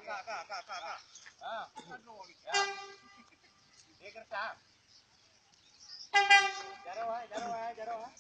Kak. Ah. Ya. Dia kerja. Jaro. Ah, jaro.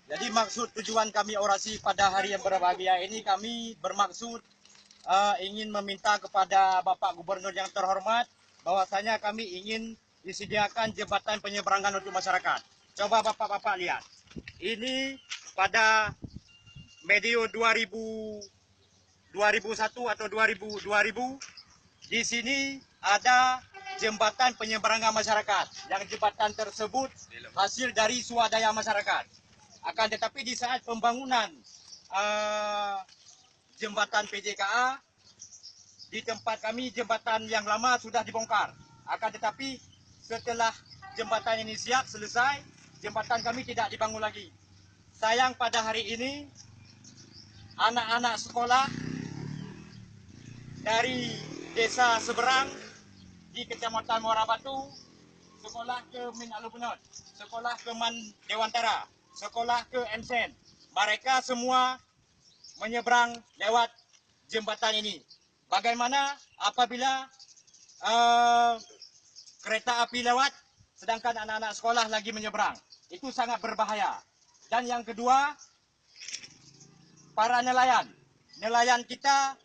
Jadi maksud tujuan kami orasi pada hari yang berbahagia ini, kami bermaksud ingin meminta kepada Bapak Gubernur yang terhormat bahwasanya kami ingin disediakan jembatan penyeberangan untuk masyarakat. Coba Bapak-bapak lihat. Ini pada medio 2001 atau 2000 di sini ada jembatan penyeberangan masyarakat. Yang jembatan tersebut hasil dari swadaya masyarakat. Akan tetapi di saat pembangunan jembatan PJKA di tempat kami, jembatan yang lama sudah dibongkar. Akan tetapi setelah jembatan ini siap selesai, jembatan kami tidak dibangun lagi. Sayang pada hari ini anak-anak sekolah dari desa seberang di Kecamatan Muara Batu, sekolah ke Min Alubunot, sekolah ke Man Dewantara, sekolah ke Ensen, mereka semua menyeberang lewat jembatan ini. Bagaimana apabila kereta api lewat sedangkan anak-anak sekolah lagi menyeberang? Itu sangat berbahaya. Dan yang kedua, para nelayan kita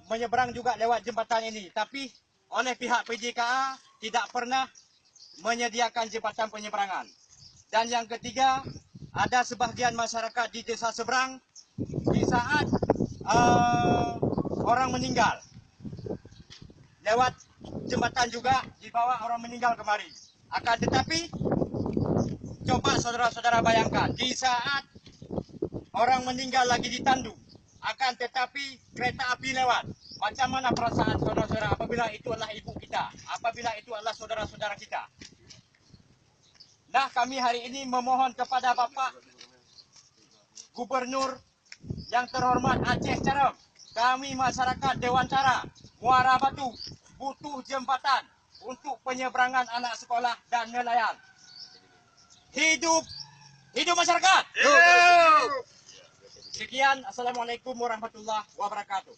menyeberang juga lewat jembatan ini, tapi oleh pihak PJKA tidak pernah menyediakan jembatan penyeberangan. Dan yang ketiga, ada sebahagian masyarakat di desa seberang di saat orang meninggal lewat jembatan juga dibawa orang meninggal kemari. Akan tetapi coba saudara-saudara bayangkan, di saat orang meninggal lagi ditandu, akan tetapi kereta api lewat. Macam mana perasaan saudara-saudara apabila itu adalah ibu kita, apabila itu adalah saudara-saudara kita? Nah, kami hari ini memohon kepada Bapak Gubernur yang terhormat Aceh Charem, kami masyarakat Dewantara, Muara Batu, butuh jembatan untuk penyeberangan anak sekolah dan nelayan. Hidup masyarakat! Sekian, Assalamualaikum warahmatullahi wabarakatuh.